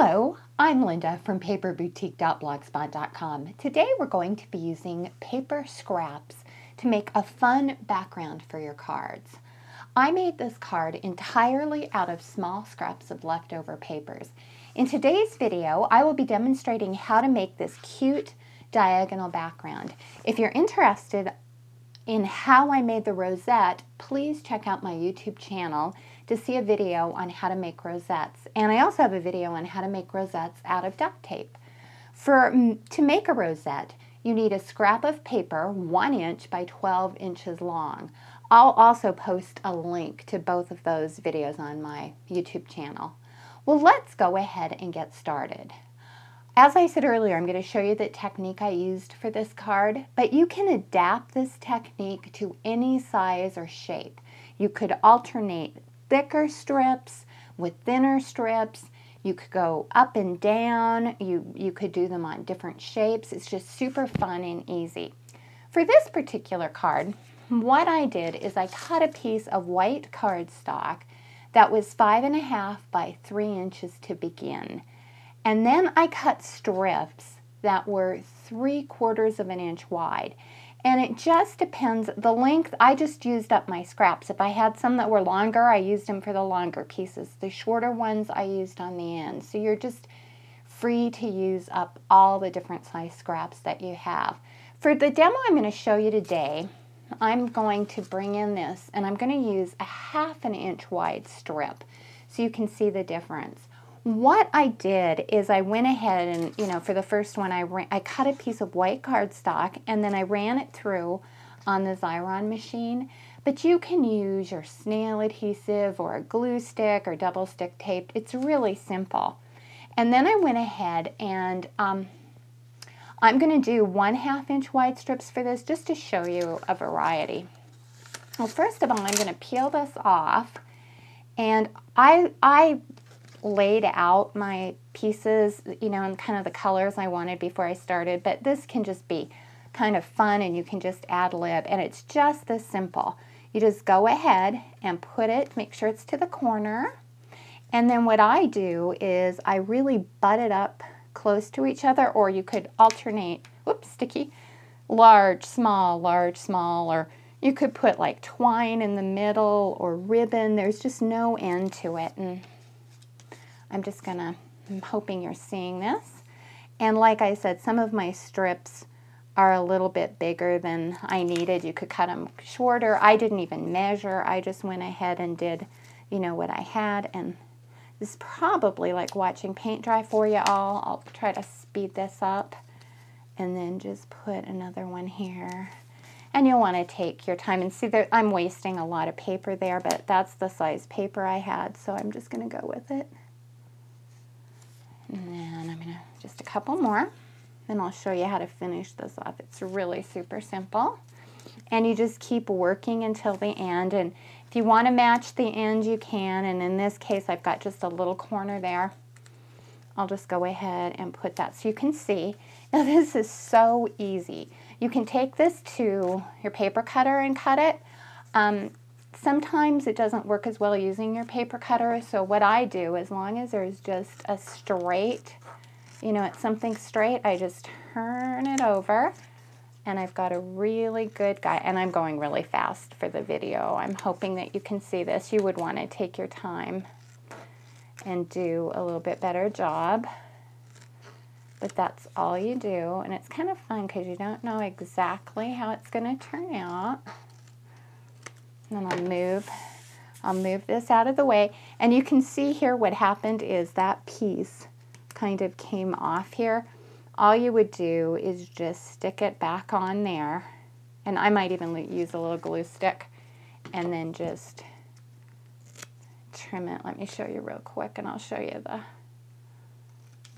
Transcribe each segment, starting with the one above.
Hello, I'm Linda from paperboutique.blogspot.com. Today we're going to be using paper scraps to make a fun background for your cards. I made this card entirely out of small scraps of leftover papers. In today's video, I will be demonstrating how to make this cute diagonal background. If you're interested in how I made the rosette, please check out my YouTube channel to see a video on how to make rosettes. And I also have a video on how to make rosettes out of duct tape. To make a rosette, you need a scrap of paper 1 inch by 12 inches long. I'll also post a link to both of those videos on my YouTube channel. Well, let's go ahead and get started. As I said earlier, I'm going to show you the technique I used for this card, but you can adapt this technique to any size or shape. You could alternate thicker strips with thinner strips. You could go up and down. You could do them on different shapes. It's just super fun and easy. For this particular card, what I did is I cut a piece of white cardstock that was 5.5 by 3 inches to begin. And then I cut strips that were 3/4 of an inch wide. And it just depends, the length, I just used up my scraps. If I had some that were longer, I used them for the longer pieces. The shorter ones I used on the end. So you're just free to use up all the different size scraps that you have. For the demo I'm going to show you today, I'm going to bring in this and I'm going to use a 1/2 inch wide strip so you can see the difference. What I did is I went ahead and, for the first one, I cut a piece of white cardstock and then I ran it through on the Xyron machine. But you can use your snail adhesive or a glue stick or double stick tape. It's really simple. And then I went ahead and I'm going to do 1/2 inch wide strips for this just to show you a variety. Well, first of all, I'm going to peel this off, and I laid out my pieces, in kind of the colors I wanted before I started, but this can just be kind of fun and you can just ad lib, and it's just this simple. You just go ahead and put it, make sure it's to the corner, and then what I do is I really butt it up close to each other, or you could alternate, whoops, sticky, large, small, or you could put like twine in the middle or ribbon. There's just no end to it. And I'm hoping you're seeing this. And like I said, some of my strips are a little bit bigger than I needed. You could cut them shorter. I didn't even measure. I just went ahead and did, what I had. And this is probably like watching paint dry for you all. I'll try to speed this up and then just put another one here. And you'll want to take your time and see that I'm wasting a lot of paper there, but that's the size paper I had, so I'm just going to go with it. And then I'm going to just a couple more, and I'll show you how to finish this off. It's really super simple. And you just keep working until the end. And if you want to match the end, you can. And in this case, I've got just a little corner there. I'll just go ahead and put that so you can see. Now, this is so easy. You can take this to your paper cutter and cut it. Sometimes it doesn't work as well using your paper cutter, so what I do, as long as there's just a straight, it's something straight, I just turn it over, and I've got a really good guy, and I'm going really fast for the video. I'm hoping that you can see this. You would want to take your time and do a little bit better job, but that's all you do, and it's kind of fun because you don't know exactly how it's going to turn out. And then I'll move this out of the way. And you can see here what happened is that piece kind of came off here. All you would do is just stick it back on there. And I might even use a little glue stick and then just trim it. Let me show you real quick and I'll show you the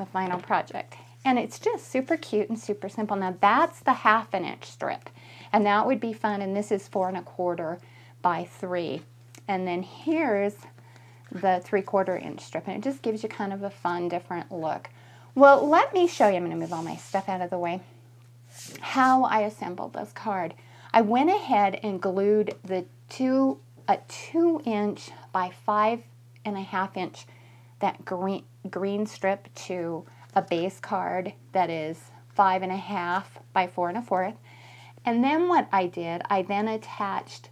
final project. And it's just super cute and super simple. Now that's the 1/2 inch strip. And that would be fun. And this is 4.25 by 3, and then here's the 3/4 inch strip, and it just gives you kind of a fun, different look. Well, let me show you. I'm going to move all my stuff out of the way. How I assembled this card. I went ahead and glued a 2 inch by 5.5 inch that green strip to a base card that is 5.5 by 4 1/4. And then what I did, I then attached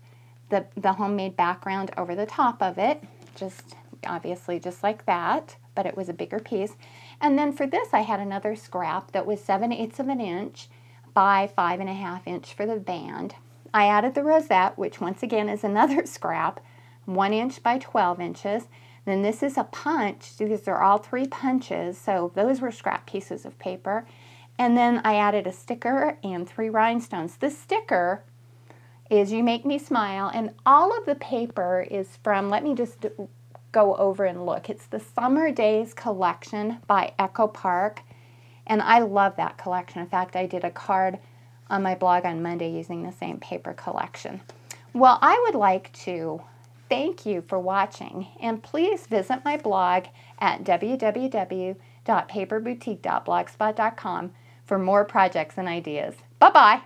the homemade background over the top of it, just obviously just like that, but it was a bigger piece. And then for this, I had another scrap that was 7/8 of an inch by 5.5 inch for the band. I added the rosette, which once again is another scrap, 1 inch by 12 inches. Then this is a punch. These are all 3 punches, so those were scrap pieces of paper. And then I added a sticker and 3 rhinestones. The sticker is You Make Me Smile, and all of the paper is from, let me just go over and look. It's the Summer Days collection by Echo Park, and I love that collection. In fact, I did a card on my blog on Monday using the same paper collection. Well, I would like to thank you for watching, and please visit my blog at www.paperboutique.blogspot.com for more projects and ideas. Bye-bye.